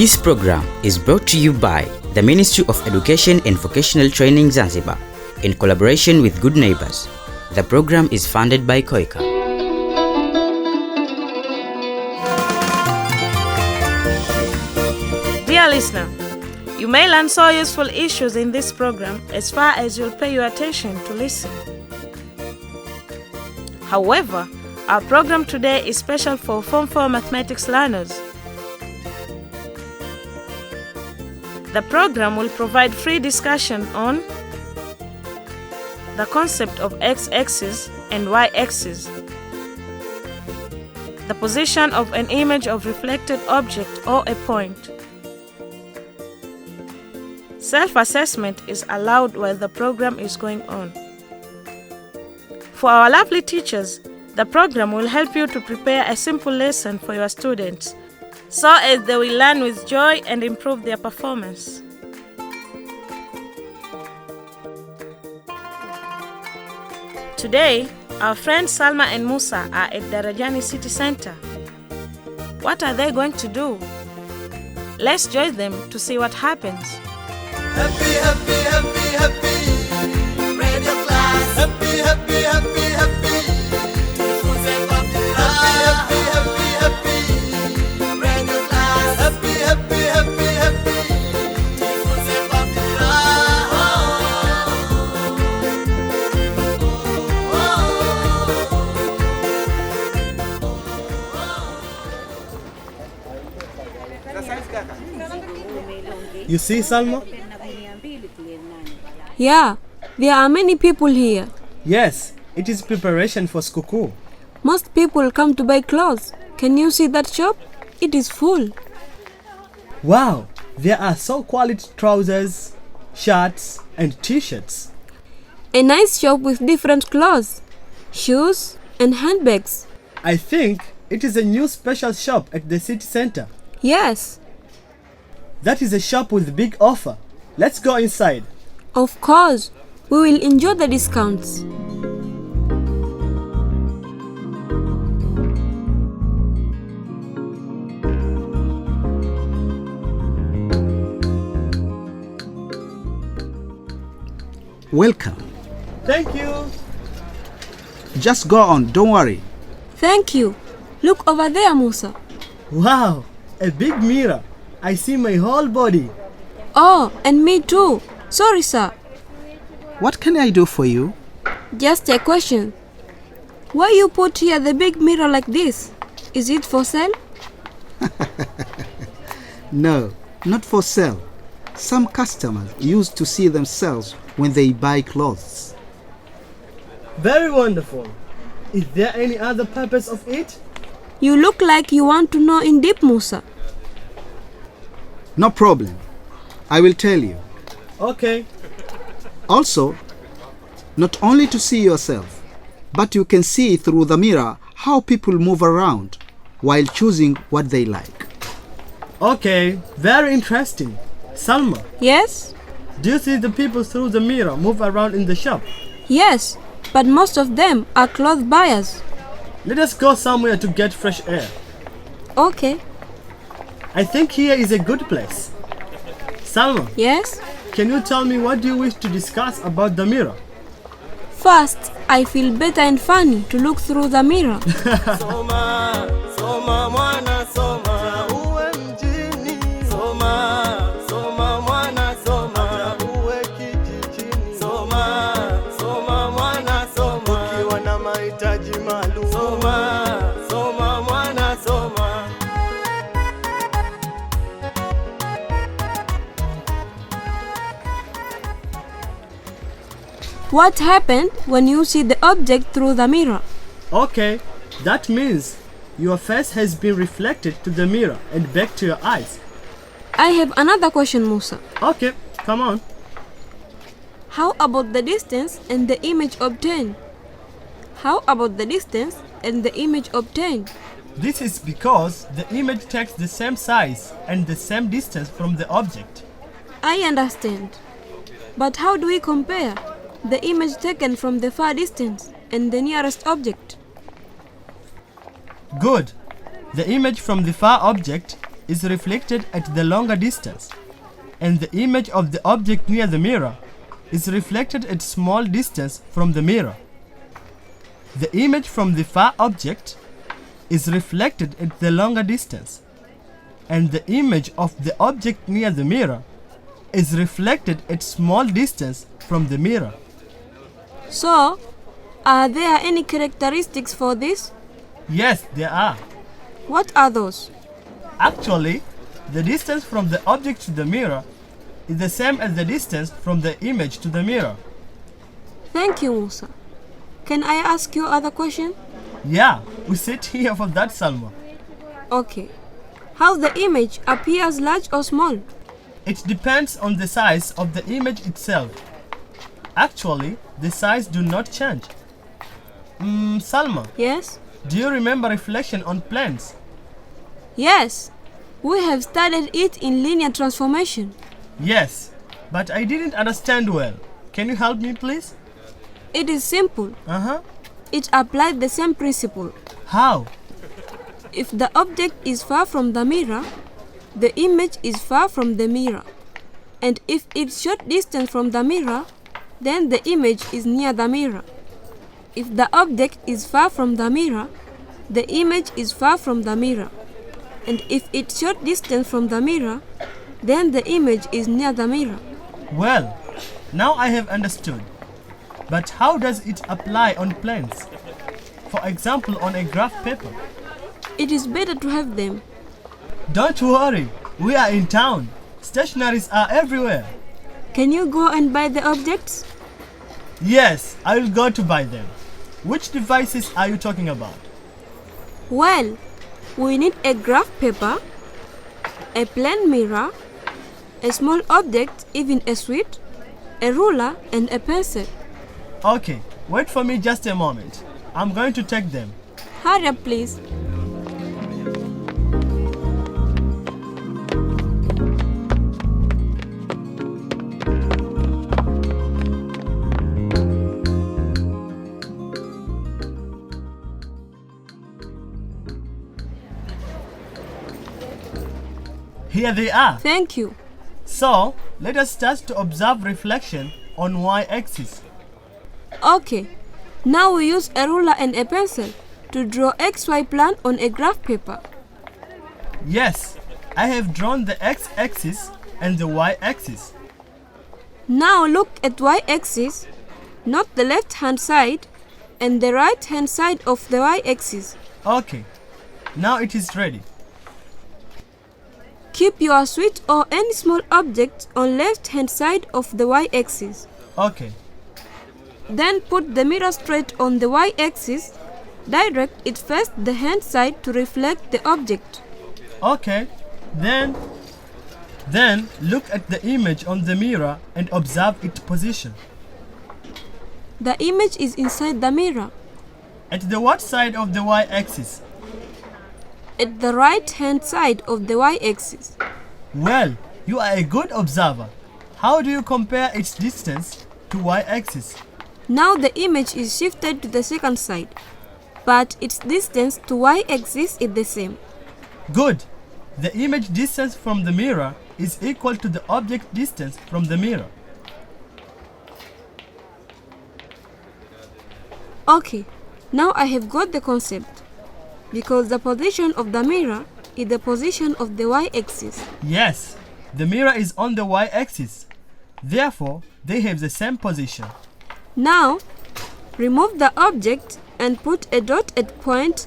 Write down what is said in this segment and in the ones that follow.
This program is brought to you by the Ministry of Education and Vocational Training Zanzibar in collaboration with Good Neighbors. The program is funded by KOICA. Dear listener, you may learn so useful issues in this program as far as you'll pay your attention to listen. However, our program today is special for Form 4 mathematics learners. The program will provide free discussion on the concept of x-axis and y-axis, the position of an image of reflected object or a point. Self-assessment is allowed while the program is going on. For our lovely teachers, the program will help you to prepare a simple lesson for your students so as they will learn with joy and improve their performance. Today, our friends Salma and Musa are at Darajani City Center. What are they going to do? Let's join them to see what happens. Happy, happy, happy, happy, radio class. Happy, happy, happy, happy, happy, happy, happy, radio class. Happy, happy, happy, happy, You see, Salma? Yeah, there are many people here. Yes, it is preparation for Skukuu. Most people come to buy clothes. Can you see that shop? It is full. Wow, there are so quality trousers, shirts and t-shirts. A nice shop with different clothes, shoes and handbags. I think it is a new special shop at the city center. Yes, That is a shop with big offer. Let's go inside. of course. We will enjoy the discounts. Welcome. Thank you. Just go on, don't worry. Thank you. Look over there, Musa. Wow, a big mirror. I see my whole body. Oh, and me too. Sorry, sir. What can I do for you? Just a question. Why you put here the big mirror like this? Is it for sale? No, not for sale. Some customers used to see themselves when they buy clothes. Very wonderful. Is there any other purpose of it? You look like you want to know in deep, Musa. No problem. I will tell you. Okay. Also, not only to see yourself, but you can see through the mirror how people move around while choosing what they like. Okay, very interesting. Salma, Yes? do you see the people through the mirror move around in the shop? Yes, but most of them are clothes buyers. Let us go somewhere to get fresh air. Okay. I think here is a good place. Salma, Yes? can you tell me what do you wish to discuss about the mirror? First, I feel better and funny to look through the mirror. Soma, soma mwana soma, uwe mjini. Soma, soma mwana soma, uwe kijijini. Soma, soma mwana soma, ukiwa na mahitaji maalum. Soma, soma mwana soma. What happened when you see the object through the mirror? Okay, that means your face has been reflected to the mirror and back to your eyes. I have another question, Musa. Okay, come on. How about the distance and the image obtained? How about the distance and the image obtained? This is because the image takes the same size and the same distance from the object. I understand. But how do we compare the image taken from the far distance and the nearest object? Good. The image from the far object is reflected at the longer distance, and the image of the object near the mirror is reflected at small distance from the mirror. The image from the far object is reflected at the longer distance, and the image of the object near the mirror is reflected at small distance from the mirror. So, are there any characteristics for this? Yes, there are. What are those? Actually, the distance from the object to the mirror is the same as the distance from the image to the mirror. Thank you, Musa. Can I ask you other question? Yeah, we sit here for that, Salma. Okay. How the image appears large or small? It depends on the size of the image itself. Actually, the size do not change. Salma, Yes? do you remember reflection on planes? Yes. We have studied it in linear transformation. Yes, but I didn't understand well. Can you help me, please? It is simple. Uh-huh. It applies the same principle. How? If the object is far from the mirror, the image is far from the mirror. And if it's short distance from the mirror, then the image is near the mirror. If the object is far from the mirror, the image is far from the mirror. And if it's short distance from the mirror, then the image is near the mirror. Well, now I have understood. But how does it apply on planes? For example, on a graph paper. It is better to have them. Don't worry, we are in town. Stationaries are everywhere. Can you go and buy the objects? Yes, I will go to buy them. Which devices are you talking about? Well, we need a graph paper, a plane mirror, a small object, even a sweet, a ruler, and a pencil. Okay, wait for me just a moment. I'm going to take them. Hurry up, please. Here they are. Thank you. So, let us start to observe reflection on y-axis. Okay, now we use a ruler and a pencil to draw XY plan on a graph paper. Yes, I have drawn the x-axis and the y-axis. Now look at Y-axis, not the left-hand side, and the right-hand side of the Y-axis. Okay, now it is ready. Keep your sweet or any small object on left-hand side of the Y-axis. Okay, Then put the mirror straight on the Y-axis. Direct it first the hand side to reflect the object. okay. Then look at the image on the mirror and observe its position. The image is inside the mirror. At the what side of the y-axis? At the right-hand side of the Y-axis. Well, you are a good observer. How do you compare its distance to y-axis? Now the image is shifted to the second side, but its distance to Y-axis is the same. Good. The image distance from the mirror is equal to the object distance from the mirror. Okay, now I have got the concept. Because the position of the mirror is the position of the Y-axis. Yes, the mirror is on the y-axis. Therefore, they have the same position. Now, remove the object and put a dot at point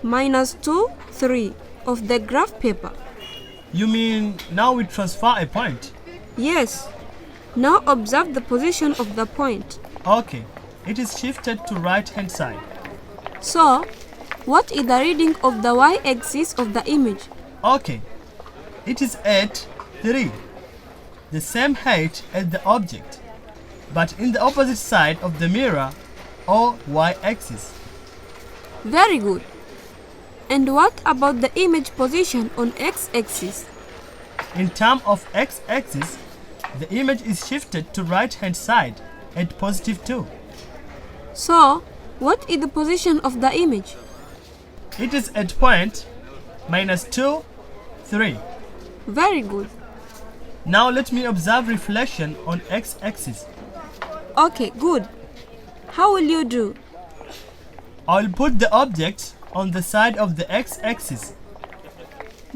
-2, 3 of the graph paper. You mean now we transfer a point? Yes. Now observe the position of the point. Okay, it is shifted to right hand side. So, what is the reading of the Y-axis of the image? Okay, it is at 3, the same height as the object, but in the opposite side of the mirror or y-axis. Very good. And what about the image position on X-axis? In terms of x-axis, the image is shifted to right hand side at +2. So, what is the position of the image? It is at point -2, 3. Very good. Now let me observe reflection on x-axis. Okay, good. How will you do? I'll put the objects on the side of the x-axis.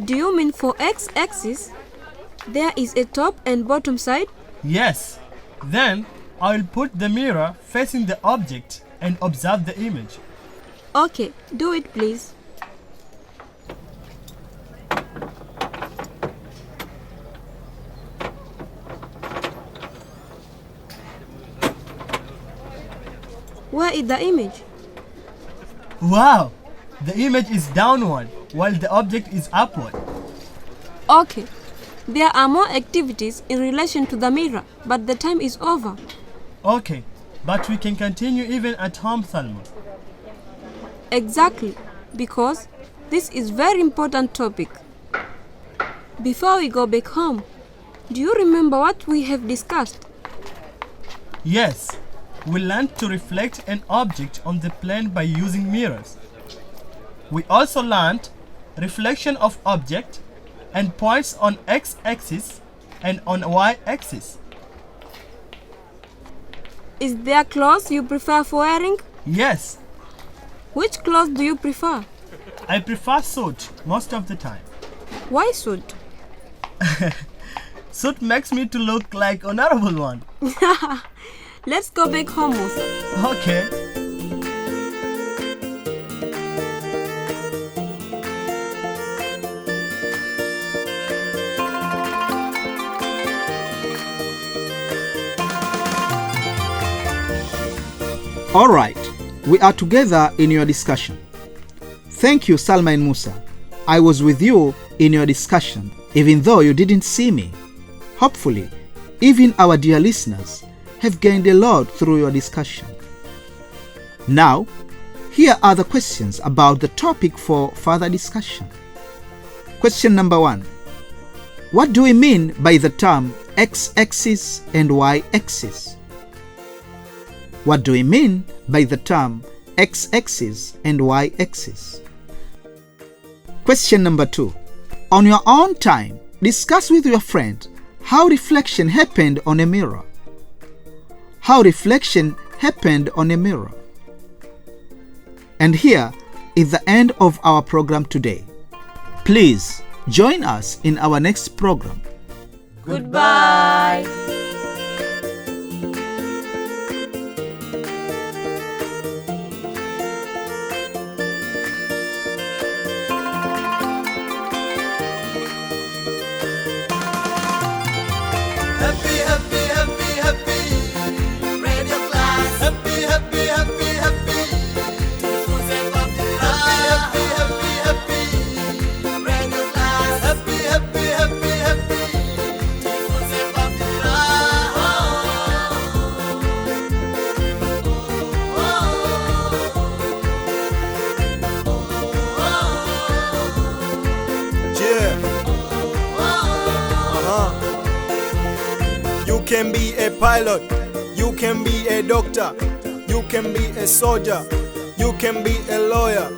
Do you mean for x-axis, there is a top and bottom side? Yes. Then I'll put the mirror facing the object and observe the image. Okay, do it please. Where is the image? Wow! The image is downward while the object is upward. Okay. There are more activities in relation to the mirror, but the time is over. Okay, but we can continue even at home, Salma. Exactly, because this is very important topic. Before we go back home, do you remember what we have discussed? Yes, we learned to reflect an object on the plane by using mirrors. We also learned reflection of object and points on x-axis and on y-axis. Is there clothes you prefer for wearing? Yes, Which clothes do you prefer? I prefer suit most of the time. Why suit? Suit makes me to look like honorable one. Let's go back home, Musa. Okay. All right, we are together in your discussion. Thank you, Salma and Musa. I was with you in your discussion, even though you didn't see me. Hopefully, even our dear listeners have gained a lot through your discussion. Now, here are the questions about the topic for further discussion. Question number 1. What do we mean by the term x-axis and y-axis? What do we mean by the term x-axis and y-axis? Question number 2. On your own time, discuss with your friend how reflection happened on a mirror. How reflection happened on a mirror. And here is the end of our program today. Please join us in our next program. Goodbye. Happy, happy, happy, happy. Radio class. Happy, happy, happy, happy. Happy, happy, happy, happy. Radio class. Happy, happy, happy, happy. Yeah. You can be a pilot, you can be a doctor, you can be a soldier, you can be a lawyer,